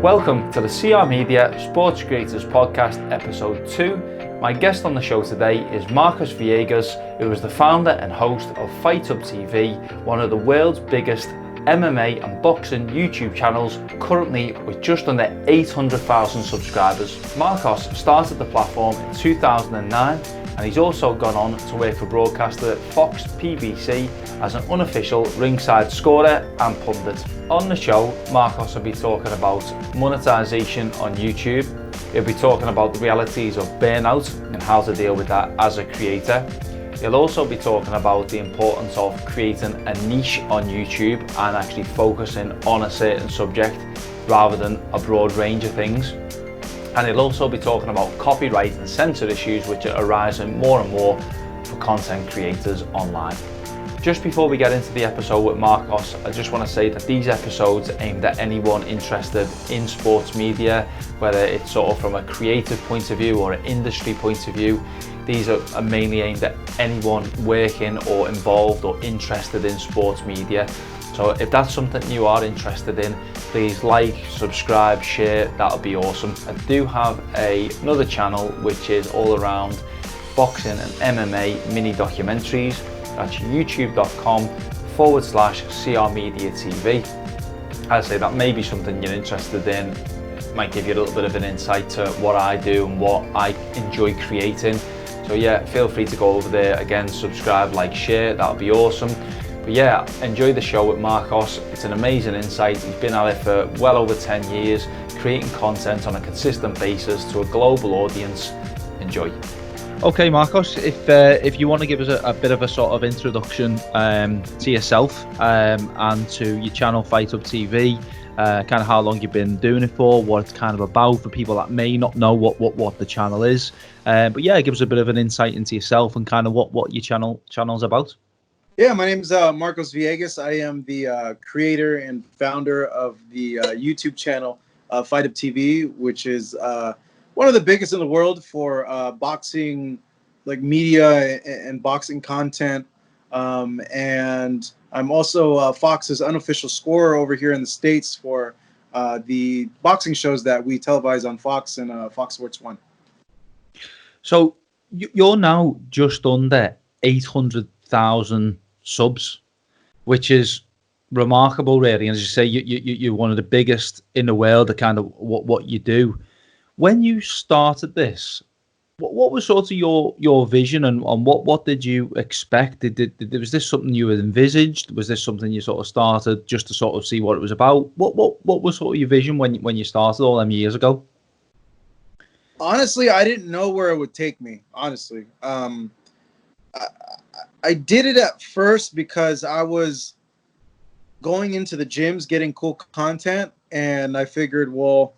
Welcome to the CR Media Sports Creators Podcast, Episode 2. My guest on the show today is Marcos Villegas, who is the founder and host of Fight Up TV, one of the world's biggest MMA and boxing YouTube channels, currently with just under 800,000 subscribers. Marcos started the platform in 2009, and he's also gone on to work for broadcaster Fox PBC as an unofficial ringside scorer and pundit. On the show, Marcos will be talking about monetisation on YouTube. He'll be talking about the realities of burnout and how to deal with that as a creator. He'll also be talking about the importance of creating a niche on YouTube and actually focusing on a certain subject rather than a broad range of things. And he'll also be talking about copyright and censor issues which are arising more and more for content creators online. Just before we get into the episode with Marcos, I just want to say that these episodes are aimed at anyone interested in sports media, whether it's sort of from a creative point of view or an industry point of view. These are mainly aimed at anyone working or involved or interested in sports media. So if that's something you are interested in, please like, subscribe, share, that'll be awesome. I do have another channel which is all around boxing and MMA mini documentaries. That's youtube.com/CR Media TV. I'd say that may be something you're interested in. It might give you a little bit of an insight to what I do and what I enjoy creating. So yeah, feel free to go over there. Again, subscribe, like, share, that'll be awesome. But yeah, enjoy the show with Marcos. It's an amazing insight. He's been at it for well over 10 years, creating content on a consistent basis to a global audience. Enjoy. Okay, Marcos, if you want to give us a bit of a sort of introduction to yourself and to your channel Fight Up TV, kind of how long you've been doing it for, what it's kind of about for people that may not know what the channel is. But yeah, give us a bit of an insight into yourself and kind of what your channel's about. Yeah, my name is Marcos Villegas. I am the creator and founder of the YouTube channel Fight Up TV, which is one of the biggest in the world for boxing, like media and boxing content. And I'm also Fox's unofficial scorer over here in the States for the boxing shows that we televise on Fox and Fox Sports 1. So you're now just under 800,000 subs, which is remarkable, really. And as you say, you're one of the biggest in the world at kind of what you do. When you started this, what was sort of your vision and what did you expect? Was this something you had envisaged? Was this something you sort of started just to sort of see what it was about? What was sort of your vision when you started all them years ago? Honestly, I didn't know where it would take me. Honestly, I did it at first because I was going into the gyms, getting cool content, and I figured, well,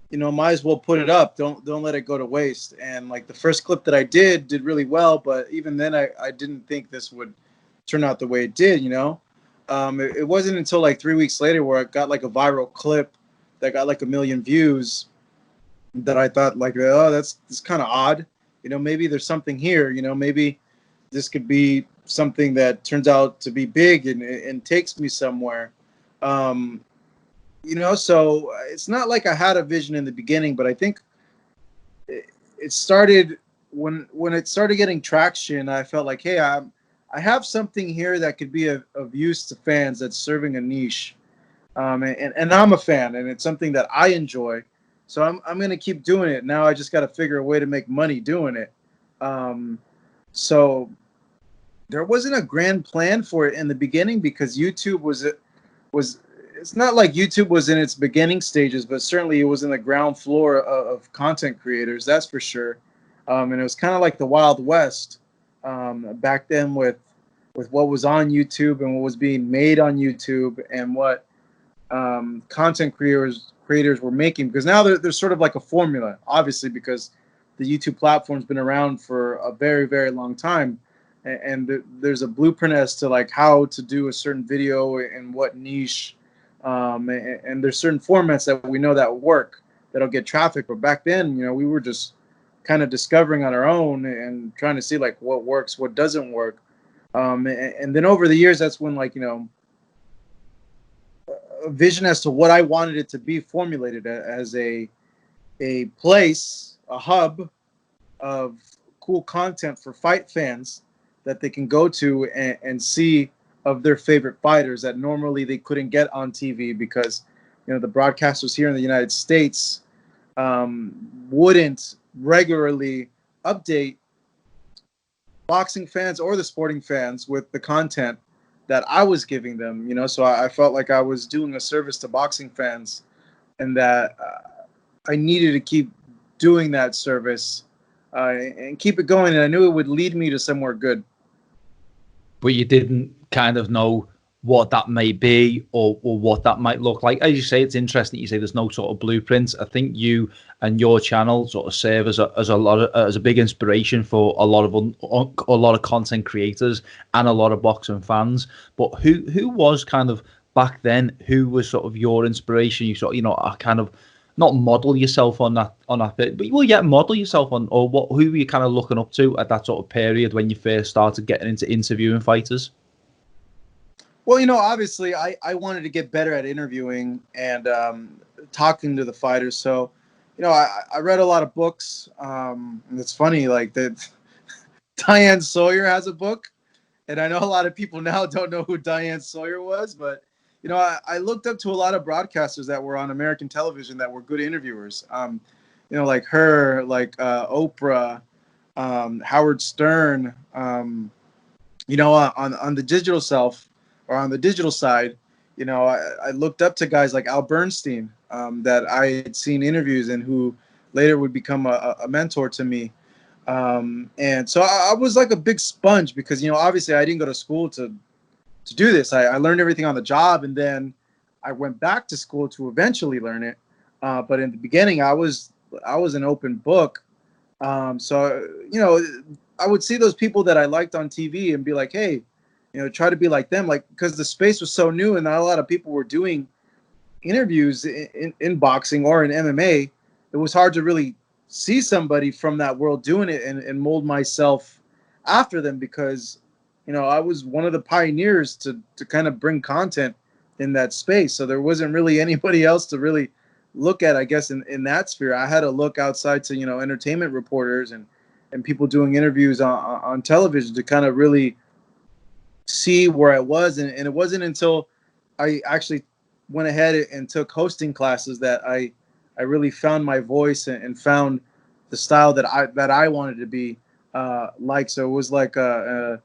you know, might as well put it up. Don't let it go to waste. And like the first clip that I did really well, but even then I didn't think this would turn out the way it did, you know. It wasn't until like 3 weeks later where I got like a viral clip that got like 1 million views that I thought like, oh, that's kind of odd. You know, maybe there's something here, you know, maybe this could be something that turns out to be big and takes me somewhere. You know, so it's not like I had a vision in the beginning, but I think it started when it started getting traction. I felt like, hey, I have something here that could be of use to fans that's serving a niche. And I'm a fan, and it's something that I enjoy. So I'm going to keep doing it. Now I just got to figure a way to make money doing it. So there wasn't a grand plan for it in the beginning because YouTube was it's not like YouTube was in its beginning stages, but certainly it was in the ground floor of content creators, that's for sure. And it was kind of like the Wild West back then with what was on YouTube and what was being made on YouTube and what content creators were making. Because now there's sort of like a formula, obviously, because the YouTube platform's been around for a very, very long time. And there's a blueprint as to like how to do a certain video and what niche. And there's certain formats that we know that work, that'll get traffic. But back then, you know, we were just kind of discovering on our own and trying to see like what works, what doesn't work. And then over the years, that's when like, you know, a vision as to what I wanted it to be formulated as a place, a hub of cool content for fight fans that they can go to and see of their favorite fighters that normally they couldn't get on TV because, the broadcasters here in the United States wouldn't regularly update boxing fans or the sporting fans with the content that I was giving them, so I felt like I was doing a service to boxing fans and that I needed to keep doing that service and keep it going. And I knew it would lead me to somewhere good. But you didn't kind of know what that may be or what that might look like. As you say, it's interesting that you say there's no sort of blueprints. I think you and your channel sort of serve as a big inspiration for a lot of content creators and a lot of boxing fans. But who was kind of back then? Who was sort of your inspiration? You sort of kind of not model yourself on that bit, but model yourself on, or who were you kind of looking up to at that sort of period when you first started getting into interviewing fighters? Well, obviously I wanted to get better at interviewing and talking to the fighters. So, I read a lot of books. And it's funny, like that Diane Sawyer has a book, and I know a lot of people now don't know who Diane Sawyer was, but I looked up to a lot of broadcasters that were on American television that were good interviewers. Like her, like Oprah, Howard Stern. On the digital self. Or on the digital side, I looked up to guys like Al Bernstein that I had seen interviews and who later would become a mentor to me. And so I was like a big sponge because, obviously I didn't go to school to do this. I learned everything on the job, and then I went back to school to eventually learn it. But in the beginning, I was an open book. So, I would see those people that I liked on TV and be like, hey, try to be like them, like, because the space was so new and not a lot of people were doing interviews in boxing or in MMA. It was hard to really see somebody from that world doing it and mold myself after them because, I was one of the pioneers to kind of bring content in that space. So there wasn't really anybody else to really look at, I guess, in that sphere. I had to look outside to, entertainment reporters and people doing interviews on television to kind of really see where I was, and it wasn't until I actually went ahead and took hosting classes that I really found my voice and found the style that I wanted to be like. So it was like a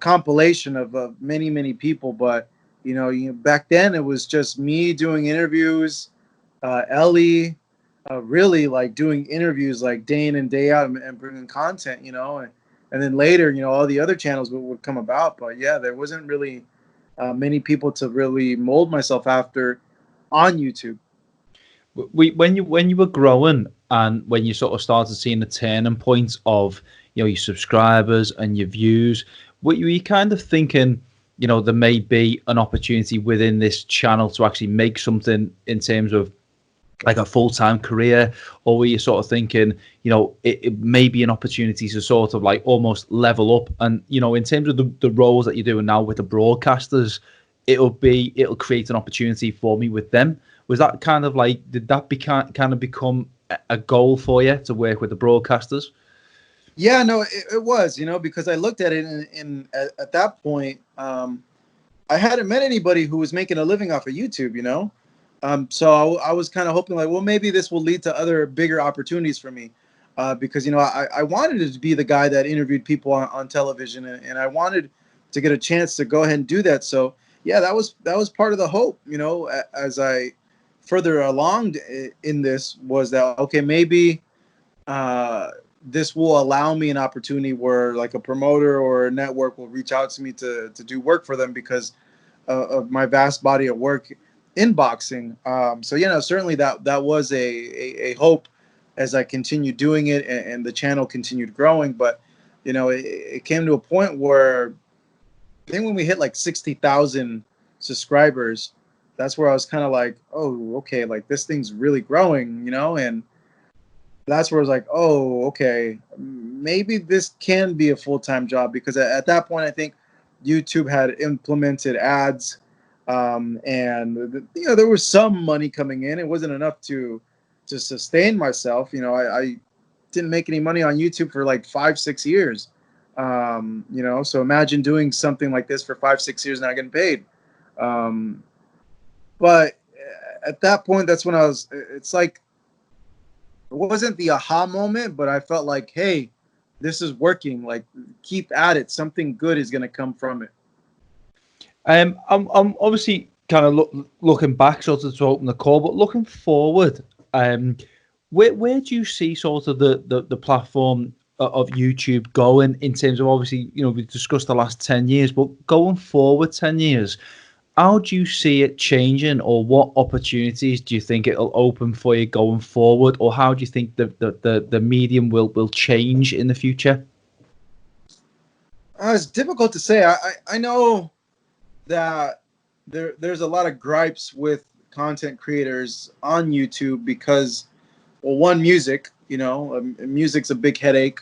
compilation of many people, but back then it was just me doing interviews, Ellie really like doing interviews like day in and day out and bringing content, and then later, all the other channels would come about. But yeah, there wasn't really many people to really mold myself after on YouTube. When you were growing and when you sort of started seeing the turning point of your subscribers and your views, were you kind of thinking, there may be an opportunity within this channel to actually make something in terms of like a full-time career, or were you sort of thinking, it may be an opportunity to sort of like almost level up? And, in terms of the roles that you're doing now with the broadcasters, it'll create an opportunity for me with them. Was that kind of like, did that kind of become a goal for you to work with the broadcasters? Yeah, no, it was, because I looked at it and at that point, I hadn't met anybody who was making a living off of YouTube, So I was kind of hoping like, well, maybe this will lead to other bigger opportunities for me because, I wanted to be the guy that interviewed people on television and I wanted to get a chance to go ahead and do that. So, yeah, that was part of the hope, as I further along in this was that, okay, maybe this will allow me an opportunity where like a promoter or a network will reach out to me to do work for them because of my vast body of work in boxing. So certainly that was a hope as I continued doing it and the channel continued growing. But it came to a point where I think when we hit like 60,000 subscribers, that's where I was kind of like, oh, okay, like this thing's really growing, and that's where I was like, oh, okay, maybe this can be a full-time job because at that point I think YouTube had implemented ads And there was some money coming in. It wasn't enough to sustain myself. I didn't make any money on YouTube for like 5-6 years. So imagine doing something like this for 5-6 years not getting paid. But at that point, that's when it's like, it wasn't the aha moment, but I felt like, hey, this is working. Like, keep at it. Something good is going to come from it. I'm obviously kind of looking back sort of to open the call, but looking forward, where do you see sort of the platform of YouTube going in terms of, obviously, we've discussed the last 10 years, but going forward 10 years, how do you see it changing, or what opportunities do you think it'll open for you going forward, or how do you think the medium will change in the future? It's difficult to say. I know that there's a lot of gripes with content creators on YouTube because, well, one, music. Music's a big headache.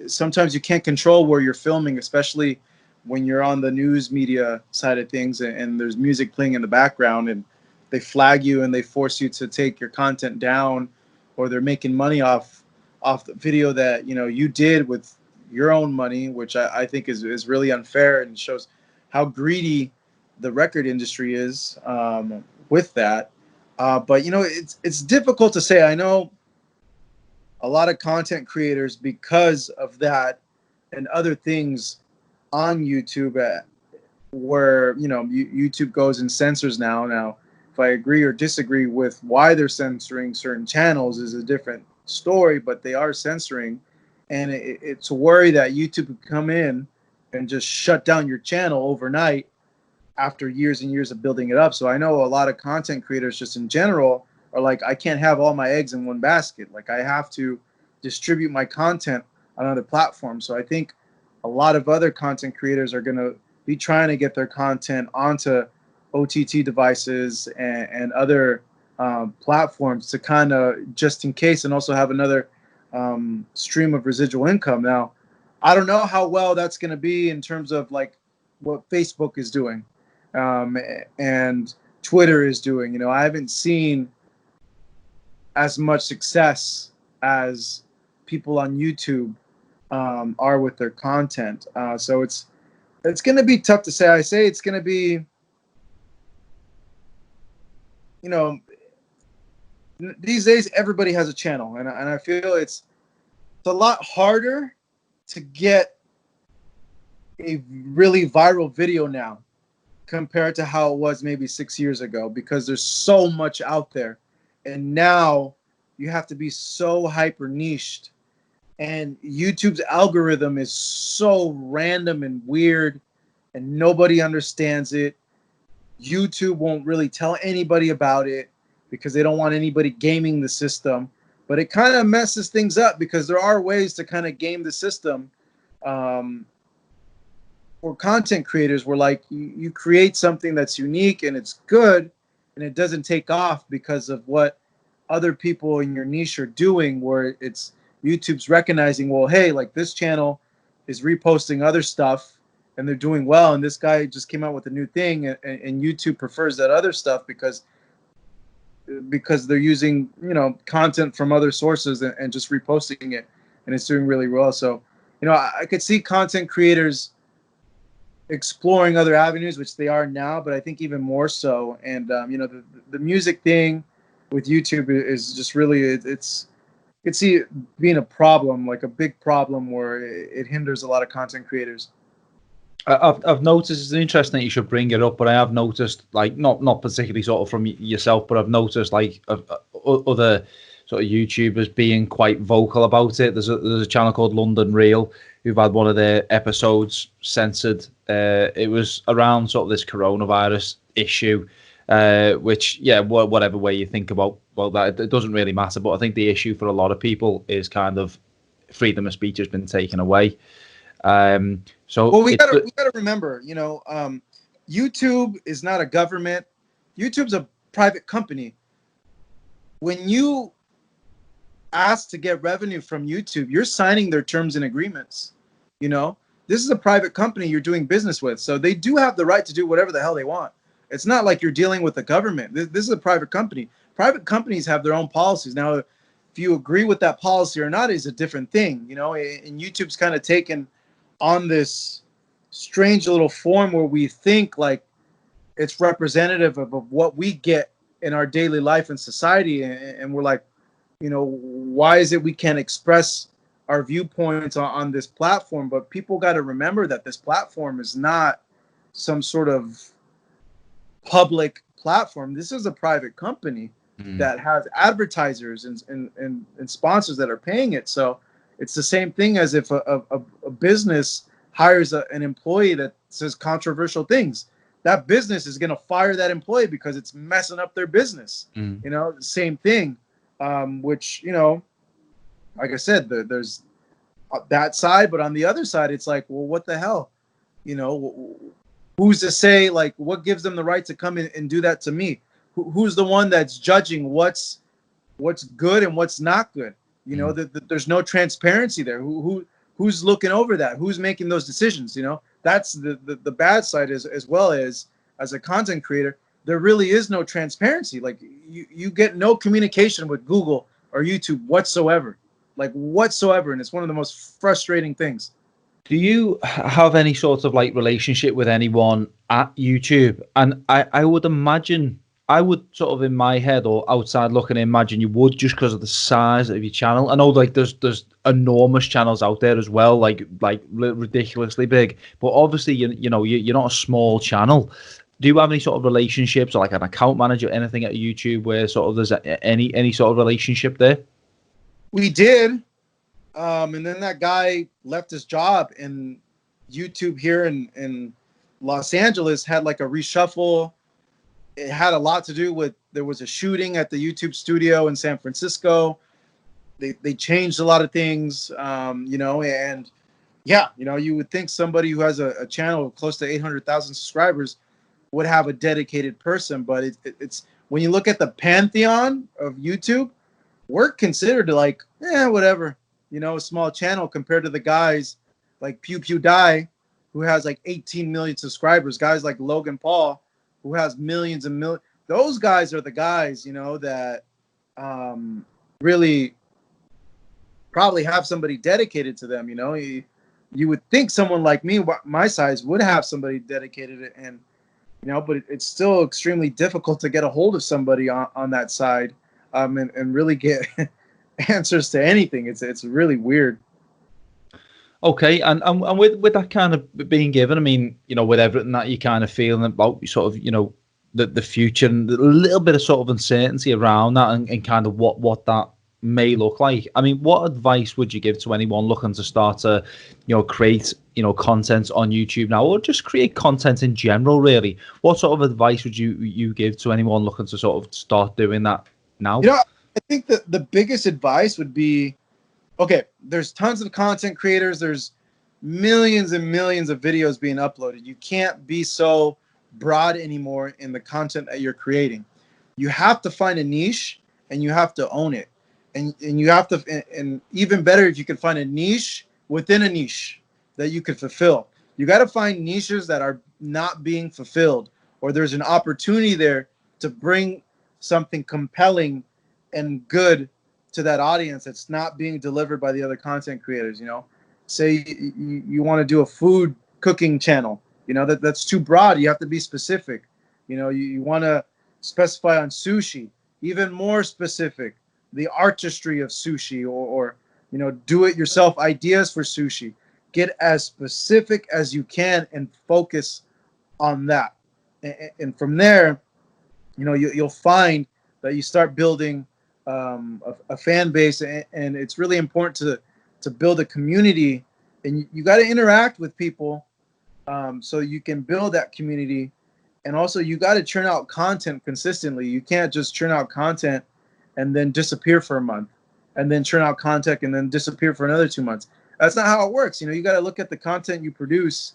Sometimes you can't control where you're filming, especially when you're on the news media side of things, and there's music playing in the background, and they flag you and they force you to take your content down, or they're making money off the video that you did with your own money, which I think is really unfair and shows how greedy the record industry is with that. But it's difficult to say. I know a lot of content creators, because of that and other things on YouTube, where YouTube goes and censors now. If I agree or disagree with why they're censoring certain channels is a different story, but they are censoring, and it's a worry that YouTube could come in and just shut down your channel overnight after years and years of building it up. So I know a lot of content creators just in general are like, I can't have all my eggs in one basket. Like, I have to distribute my content on other platforms. So I think a lot of other content creators are going to be trying to get their content onto OTT devices and other platforms to kind of, just in case, and also have another stream of residual income. Now, I don't know how well that's going to be in terms of like what Facebook is doing and Twitter is doing. I haven't seen as much success as people on YouTube are with their content. So it's going to be tough to say. I say it's going to be, these days everybody has a channel, and I feel it's a lot harder to get a really viral video now compared to how it was maybe 6 years ago, because there's so much out there, and now you have to be so hyper niched, and YouTube's algorithm is so random and weird, and nobody understands it. YouTube won't really tell anybody about it because they don't want anybody gaming the system. But it kind of messes things up, because there are ways to kind of game the system for content creators, where like you create something that's unique and it's good, and it doesn't take off because of what other people in your niche are doing, where it's YouTube's recognizing, well, hey, like this channel is reposting other stuff and they're doing well, and this guy just came out with a new thing, and YouTube prefers that other stuff because they're using content from other sources and just reposting it, and it's doing really well. So I could see content creators exploring other avenues, which they are now, but I think even more so. And the music thing with YouTube is just really, it's, you could see it being a problem, like a big problem, where it hinders a lot of content creators. I've noticed, it's interesting that you should bring it up, but I have noticed, like, not particularly sort of from yourself, but I've noticed like other sort of YouTubers being quite vocal about it. There's a channel called London Real who've had one of their episodes censored. It was around sort of this coronavirus issue, which, yeah, whatever way you think about that, it doesn't really matter. But I think the issue for a lot of people is kind of freedom of speech has been taken away. So well, we gotta remember, YouTube is not a government. YouTube's a private company. When you ask to get revenue from YouTube, you're signing their terms and agreements. This is a private company you're doing business with, so they do have the right to do whatever the hell they want. It's not like you're dealing with the government. This is a private company. Private companies have their own policies. Now, if you agree with that policy or not is a different thing, you know. And YouTube's kind of taken on this strange little form where we think like it's representative of what we get in our daily life and society, and we're like, you know, why is it we can't express our viewpoints on this platform? But people got to remember that this platform is not some sort of public platform. This is a private company that has advertisers and sponsors that are paying it. So it's the same thing as if a business hires an employee that says controversial things. That business is going to fire that employee because it's messing up their business. You know, same thing, which, you know, like I said, there's that side, but on the other side, it's like, well, what the hell? You know, who's to say, like, what gives them the right to come in and do that to me? Who's the one that's judging what's good and what's not good? You know, there's no transparency there. Who's looking over that? Who's making those decisions? You know, that's the bad side, as well as a content creator. There really is no transparency. Like you get no communication with Google or YouTube whatsoever, and it's one of the most frustrating things. Do you have any sort of like relationship with anyone at YouTube? And I would imagine, I would sort of in my head or outside looking, imagine you would, just because of the size of your channel. I know like there's enormous channels out there as well, like ridiculously big. But obviously you know you're not a small channel. Do you have any sort of relationships or like an account manager, anything at YouTube where sort of there's any sort of relationship there? We did. And then that guy left his job, and YouTube here in Los Angeles had like a reshuffle. It had a lot to do with, there was a shooting at the YouTube studio in San Francisco. They changed a lot of things, you know, and yeah, you know, you would think somebody who has a channel of close to 800,000 subscribers would have a dedicated person, but it's when you look at the pantheon of YouTube, we're considered like, whatever. You know, a small channel compared to the guys like PewDiePie, who has like 18 million subscribers, guys like Logan Paul, who has millions and millions. Those guys are the guys, you know, that really probably have somebody dedicated to them. You know, you would think someone like me, my size, would have somebody dedicated, and you know, but it's still extremely difficult to get a hold of somebody on that side, and really get answers to anything. It's really weird. Okay, and with that kind of being given, I mean, you know, with everything that you're kind of feeling about sort of, you know, the future and a little bit of sort of uncertainty around that and kind of what that may look like. I mean, what advice would you give to anyone looking to start to, you know, create, you know, content on YouTube now, or just create content in general, really? What sort of advice would you give to anyone looking to sort of start doing that now? You know, I think that the biggest advice would be, okay, there's tons of content creators. There's millions and millions of videos being uploaded. You can't be so broad anymore in the content that you're creating. You have to find a niche and you have to own it. And you have to, and even better if you can find a niche within a niche that you could fulfill. You got to find niches that are not being fulfilled, or there's an opportunity there to bring something compelling and good to that audience that's not being delivered by the other content creators. You know, say you want to do a food cooking channel, you know, that's too broad. You have to be specific. You know, you want to specify on sushi, even more specific, the artistry of sushi, or you know, do it yourself ideas for sushi. Get as specific as you can and focus on that. And from there, you know, you'll find that you start building a fan base, and it's really important to build a community, and you got to interact with people, so you can build that community. And also you got to churn out content consistently. You can't just churn out content and then disappear for a month, and then churn out content and then disappear for another 2 months. That's not how it works. You know, you got to look at the content you produce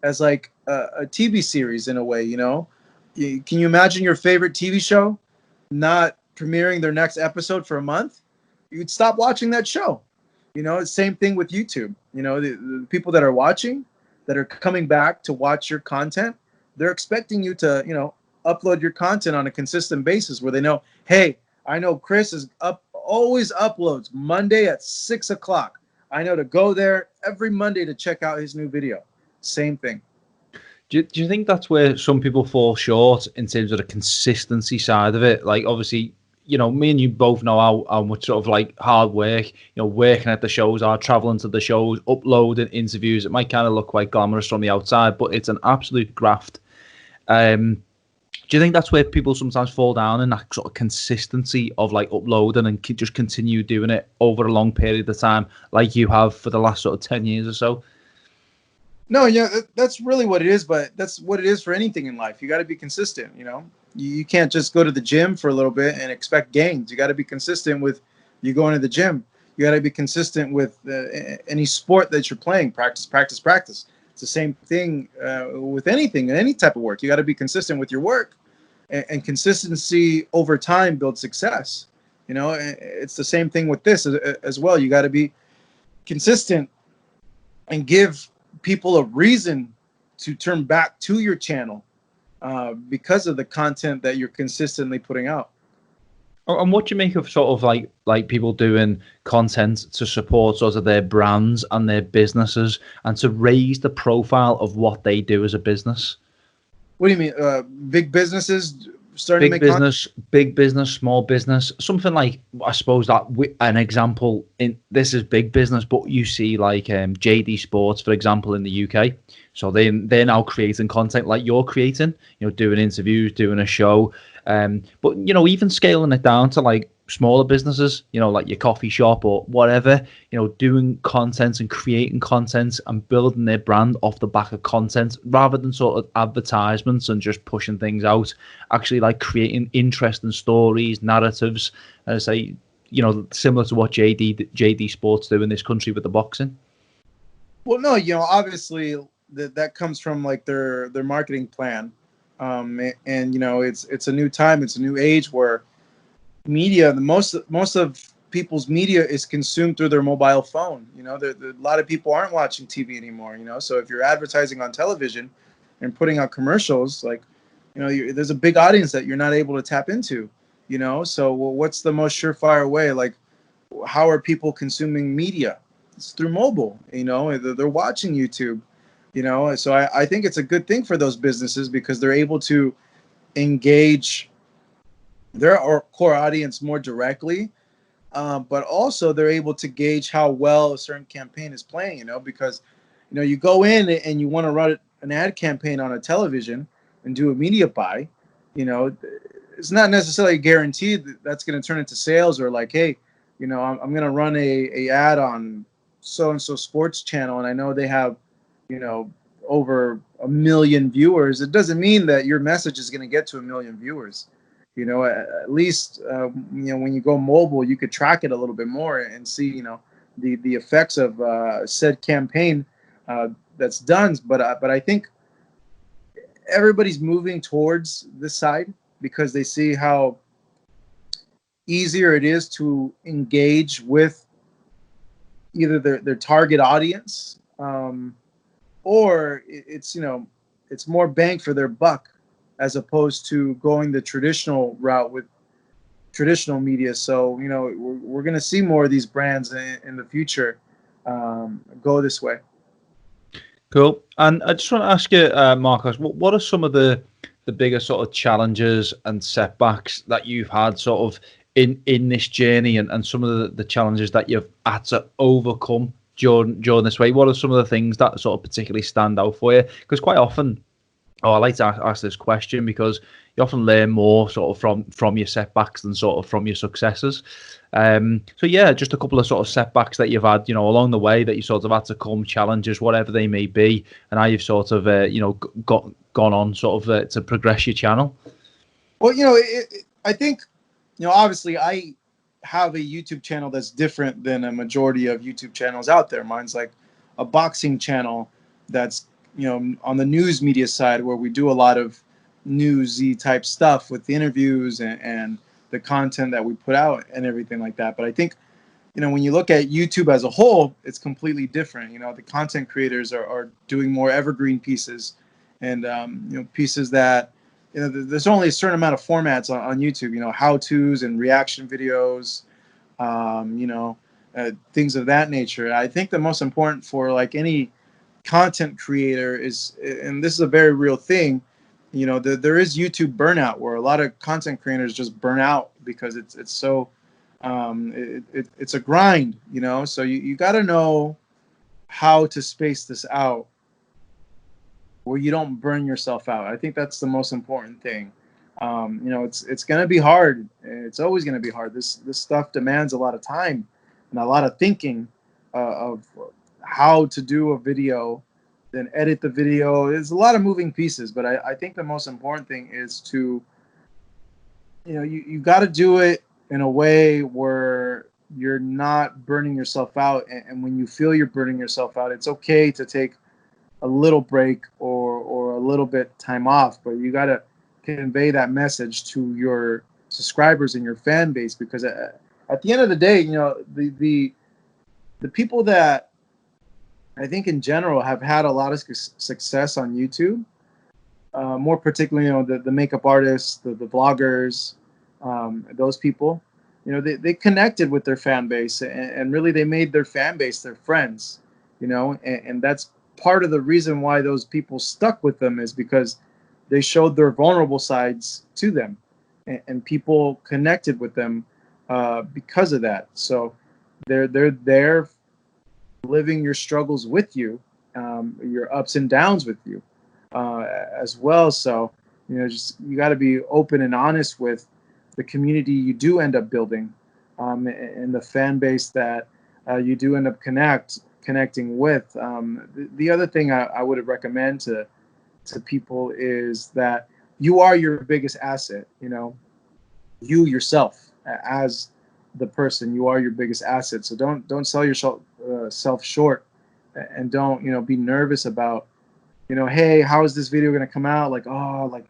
as like a TV series in a way. You know, can you imagine your favorite TV show not premiering their next episode for a month? You'd stop watching that show. You know, it's same thing with YouTube. You know, the people that are watching, that are coming back to watch your content, they're expecting you to, you know, upload your content on a consistent basis where they know, hey, I know Chris is always uploads Monday at 6 o'clock. I know to go there every Monday to check out his new video. Same thing. Do you think that's where some people fall short in terms of the consistency side of it? Like, obviously, me and you both know how much sort of like hard work, working at the shows are, traveling to the shows, uploading interviews. It might kind of look quite glamorous from the outside, but it's an absolute graft. Do you think that's where people sometimes fall down in that sort of consistency of like uploading and just continue doing it over a long period of time, like you have for the last sort of 10 years or so? No, yeah, that's really what it is, but that's what it is for anything in life. You got to be consistent, You can't just go to the gym for a little bit and expect gains. You got to be consistent with you going to the gym. You got to be consistent with any sport that you're playing. Practice, practice, practice. It's the same thing with anything, any type of work. You got to be consistent with your work, and consistency over time builds success. It's the same thing with this as well. You got to be consistent and give people a reason to turn back to your channel because of the content that you're consistently putting out. And what do you make of sort of like people doing content to support sort of their brands and their businesses and to raise the profile of what they do as a business? What do you mean? Big businesses starting big to make business, big business, small business, something like, I suppose that an example in this is big business, but you see like JD Sports, for example, in the UK. So they're now creating content like you're creating, doing interviews, doing a show. But even scaling it down to like smaller businesses, like your coffee shop or whatever, doing content and creating content and building their brand off the back of content rather than sort of advertisements and just pushing things out, actually like creating interesting stories, narratives, say, similar to what JD Sports do in this country with the boxing. Well, no, obviously that comes from like their marketing plan. And it's a new time, it's a new age where media, the most of people's media is consumed through their mobile phone. A lot of people aren't watching TV anymore. So if you're advertising on television and putting out commercials, like there's a big audience that you're not able to tap into. So what's the most surefire way? Like, how are people consuming media? It's through mobile. They're watching YouTube. So I think it's a good thing for those businesses because they're able to engage their core audience more directly, but also they're able to gauge how well a certain campaign is playing, because, you go in and you want to run an ad campaign on a television and do a media buy, it's not necessarily guaranteed that that's going to turn into sales or like, hey, I'm going to run a ad on so-and-so sports channel and I know they have, over 1 million viewers. It doesn't mean that your message is going to get to 1 million viewers. At least, when you go mobile, you could track it a little bit more and see, the effects of said campaign that's done. But I think everybody's moving towards this side because they see how easier it is to engage with either their target audience, or it's more bang for their buck as opposed to going the traditional route with traditional media. So we're going to see more of these brands in the future go this way. Cool. And I just want to ask you, Marcos, what are some of the bigger sort of challenges and setbacks that you've had sort of in this journey and some of the challenges that you've had to overcome during this way? What are some of the things that sort of particularly stand out for you? Because quite often, I like to ask this question because you often learn more sort of from your setbacks than sort of from your successes. So yeah, just a couple of sort of setbacks that you've had, along the way that you sort of had to come, challenges, whatever they may be, and how you've sort of, gone on sort of to progress your channel. Well, I think, obviously I have a YouTube channel that's different than a majority of YouTube channels out there. Mine's like a boxing channel that's, on the news media side where we do a lot of newsy type stuff with the interviews and the content that we put out and everything like that. But I think, when you look at YouTube as a whole, it's completely different. The content creators are doing more evergreen pieces and, pieces that, there's only a certain amount of formats on YouTube. How-tos and reaction videos, things of that nature. I think the most important for like any content creator is, and this is a very real thing, there is YouTube burnout, where a lot of content creators just burn out because it's so it's a grind, so you got to know how to space this out where you don't burn yourself out. I think that's the most important thing. It's going to be hard. It's always going to be hard. This stuff demands a lot of time and a lot of thinking of how to do a video, then edit the video. There's a lot of moving pieces, but I think the most important thing is to, you got to do it in a way where you're not burning yourself out. And when you feel you're burning yourself out, it's okay to take a little break or a little bit time off, but you got to convey that message to your subscribers and your fan base, because at the end of the day, the people that I think in general have had a lot of success on YouTube, more particularly, the makeup artists, the vloggers, those people, they connected with their fan base, and really they made their fan base their friends, and that's part of the reason why those people stuck with them, is because they showed their vulnerable sides to them, and people connected with them because of that. So they're there living your struggles with you, your ups and downs with you as well. So you got to be open and honest with the community you do end up building, and the fan base that you do end up connecting with. The other thing I would recommend to people is that you are your biggest asset. You yourself as the person, you are your biggest asset. So don't sell yourself self short, and don't be nervous about hey, how is this video going to come out? Like, oh, like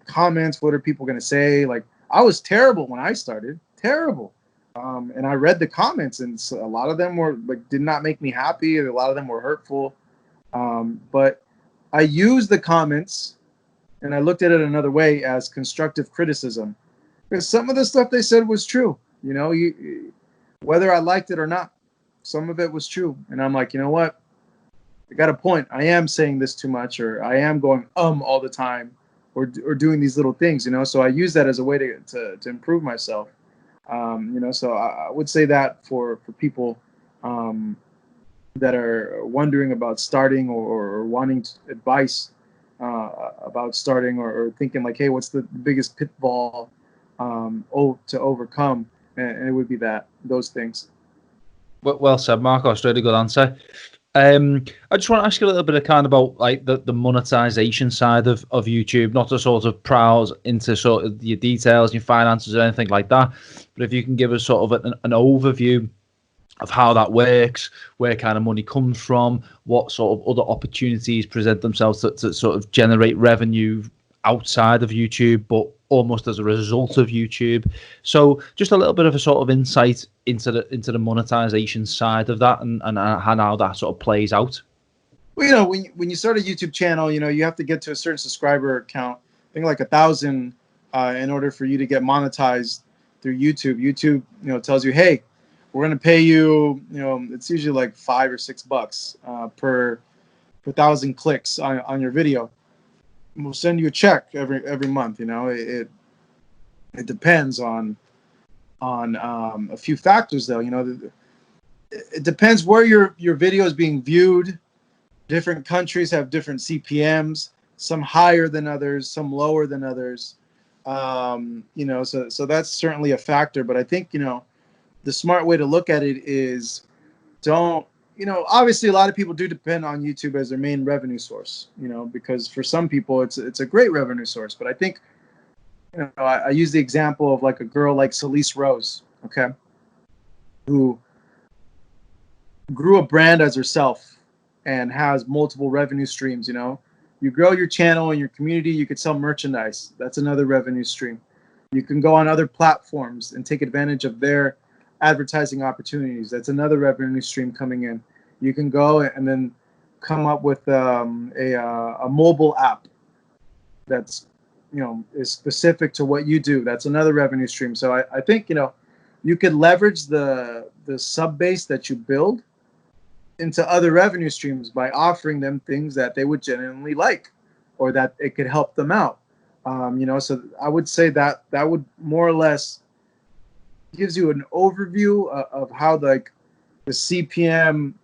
comments, what are people going to say? Like, I was terrible when I started, terrible. And I read the comments, and a lot of them were like, did not make me happy. A lot of them were hurtful. But I used the comments, and I looked at it another way, as constructive criticism, because some of the stuff they said was true. Whether I liked it or not, some of it was true. And I'm like, you know what? I got a point. I am saying this too much, or I am going all the time, or doing these little things. So I use that as a way to improve myself. So I would say that for people that are wondering about starting, or wanting advice about starting, or thinking like, hey, what's the biggest pitfall to overcome? And it would be those things. Well said, Marcos. Really good answer. I just want to ask you a little bit of kind of about like the monetization side of YouTube, not to sort of prowse into sort of your details, your finances, or anything like that, but if you can give us sort of an overview of how that works, where kind of money comes from, what sort of other opportunities present themselves to sort of generate revenue outside of YouTube, but almost as a result of YouTube. So just a little bit of a sort of insight into the monetization side of that, and how that sort of plays out. Well, when you start a YouTube channel, you have to get to a certain subscriber count, I think like 1,000, in order for you to get monetized through YouTube. YouTube, tells you, hey, we're going to pay you, it's usually like $5 or $6 per 1,000 clicks on your video. We'll send you a check every month. It depends on a few factors, though. It depends where your video is being viewed. Different countries have different CPMs, some higher than others, some lower than others. So that's certainly a factor. But I think the smart way to look at it is, obviously a lot of people do depend on YouTube as their main revenue source, because for some people it's a great revenue source. But I think, I use the example of like a girl like Celeste Rose, okay, who grew a brand as herself and has multiple revenue streams. You grow your channel and your community, you could sell merchandise. That's another revenue stream. You can go on other platforms and take advantage of their advertising opportunities. That's another revenue stream coming in. You can go and then come up with a mobile app that's is specific to what you do. That's another revenue stream. So I think, you could leverage the sub base that you build into other revenue streams by offering them things that they would genuinely like, or that it could help them out. So I would say that would more or less gives you an overview of how the CPM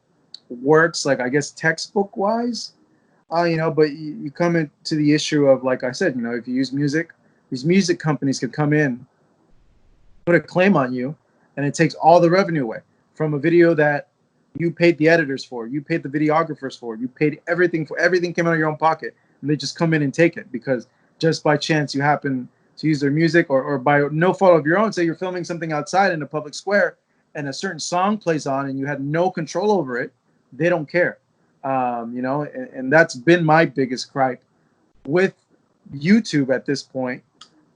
works, like I guess textbook wise. But you come into the issue of, like I said, if you use music, these music companies could come in, put a claim on you, and it takes all the revenue away from a video that you paid the editors for, you paid the videographers for, you paid everything for. Everything came out of your own pocket, and they just come in and take it because just by chance you happen to use their music, or by no fault of your own. Say you're filming something outside in a public square and a certain song plays on and you had no control over it, they don't care. And that's been my biggest gripe with YouTube at this point,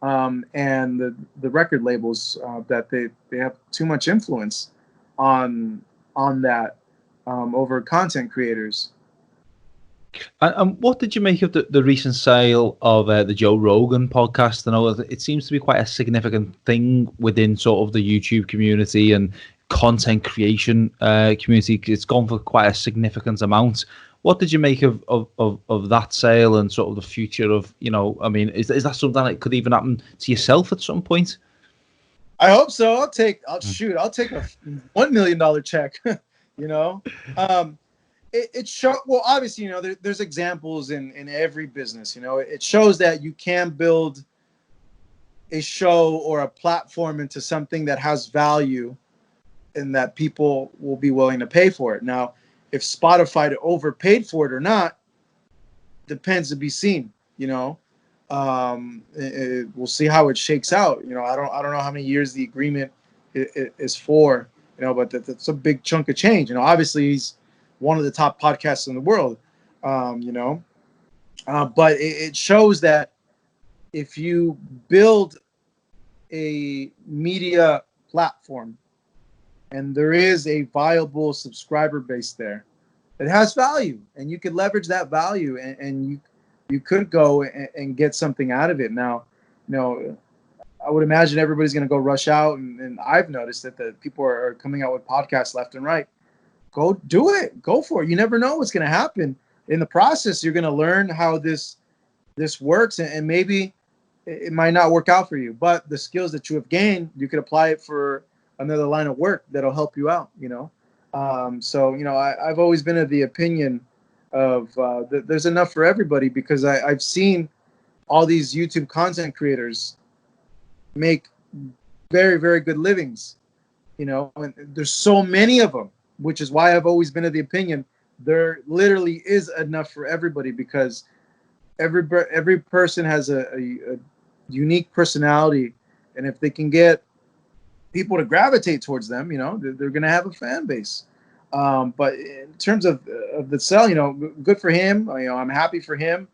and the record labels, that they have too much influence on that over content creators. And what did you make of the recent sale of the Joe Rogan podcast? I know it seems to be quite a significant thing within sort of the YouTube community and content creation community. It's gone for quite a significant amount. What did you make of that sale and sort of the future of, is that something that could even happen to yourself at some point? I hope so. I'll take a $1 million check. It shows, well, obviously, there's examples in every business. It shows that you can build a show or a platform into something that has value and that people will be willing to pay for it. Now, if Spotify overpaid for it or not depends to be seen. We'll see how it shakes out. I don't know how many years the agreement is for, but that's a big chunk of change. Obviously he's one of the top podcasts in the world, but it shows that if you build a media platform and there is a viable subscriber base there, it has value, and you could leverage that value, and you could go and get something out of it. Now, I would imagine everybody's going to go rush out, and I've noticed that people are coming out with podcasts left and right. Go do it. Go for it. You never know what's going to happen. In the process, you're going to learn how this works, and maybe it might not work out for you, but the skills that you have gained, you could apply it for another line of work that'll help you out, I've always been of the opinion of that there's enough for everybody, because I've seen all these YouTube content creators make very, very good livings, and there's so many of them, which is why I've always been of the opinion there literally is enough for everybody, because every person has a unique personality, and if they can get people to gravitate towards them, they're going to have a fan base. But in terms of the sell, good for him. I'm happy for him.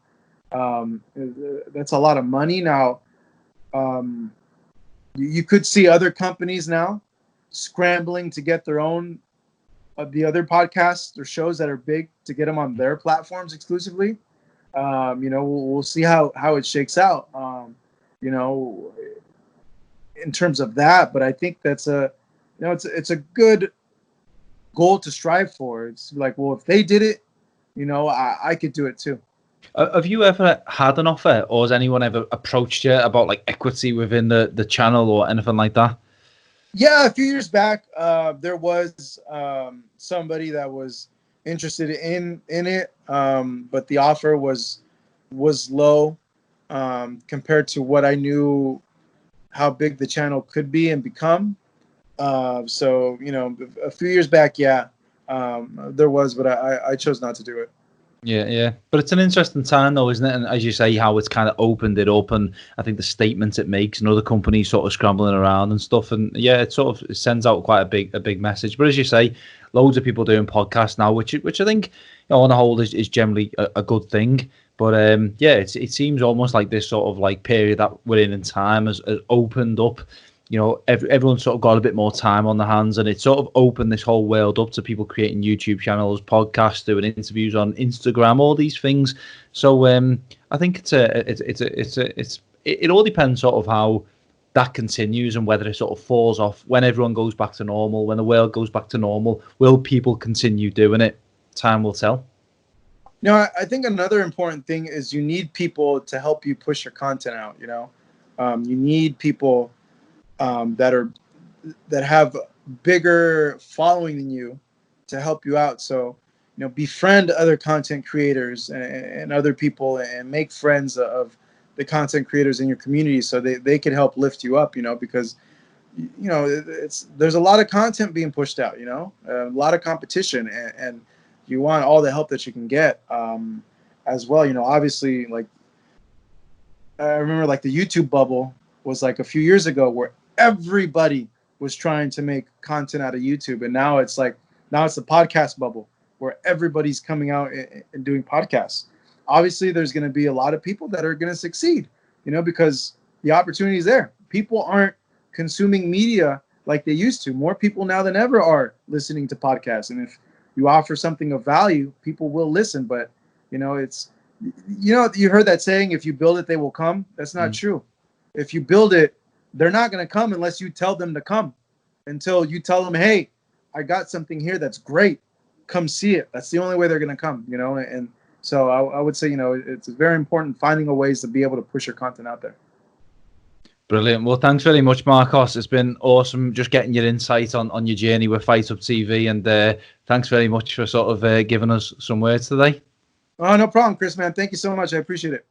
That's a lot of money. Now, you could see other companies now scrambling to get their own of the other podcasts or shows that are big to get them on their platforms exclusively. We'll see how it shakes out. In terms of that, but I think that's it's a good goal to strive for. It's like, well, if they did it, I could do it too. Have you ever had an offer, or has anyone ever approached you about like equity within the channel or anything like that? Yeah, a few years back, there was somebody that was interested in it, but the offer was low compared to what I knew how big the channel could be and become. So a few years back, there was, but I chose not to do it. Yeah. But it's an interesting time though, isn't it? And as you say, how it's kind of opened it up, and I think the statements it makes, and other companies sort of scrambling around and stuff. And yeah, it sort of sends out quite a big message. But as you say, loads of people doing podcasts now, which I think, on the whole is generally a good thing. But it seems almost like this sort of like period that we're in time has opened up. Everyone's sort of got a bit more time on their hands, and it sort of opened this whole world up to people creating YouTube channels, podcasts, doing interviews on Instagram, all these things. So I think it's it all depends sort of how that continues and whether it sort of falls off when everyone goes back to normal, when the world goes back to normal. Will people continue doing it? Time will tell. I think another important thing is you need people to help you push your content out. You need people that have bigger following than you to help you out. So, befriend other content creators and other people, and make friends of the content creators in your community so they can help lift you up, because, there's a lot of content being pushed out, a lot of competition, and you want all the help that you can get as well. Obviously, like, I remember like the YouTube bubble was like a few years ago where everybody was trying to make content out of YouTube. And now it's the podcast bubble where everybody's coming out and doing podcasts. Obviously, there's going to be a lot of people that are going to succeed, because the opportunity is there. People aren't consuming media like they used to. More people now than ever are listening to podcasts. And if you offer something of value, people will listen. But, it's, you heard that saying, if you build it, they will come. That's not true. If you build it, they're not going to come unless you tell them to come. Until you tell them, hey, I got something here that's great. Come see it. That's the only way they're going to come, And so I would say, it's very important finding a ways to be able to push your content out there. Brilliant. Well, thanks very much, Marcos. It's been awesome just getting your insight on your journey with Fight Up TV. And thanks very much for sort of giving us some words today. Oh, no problem, Chris, man. Thank you so much. I appreciate it.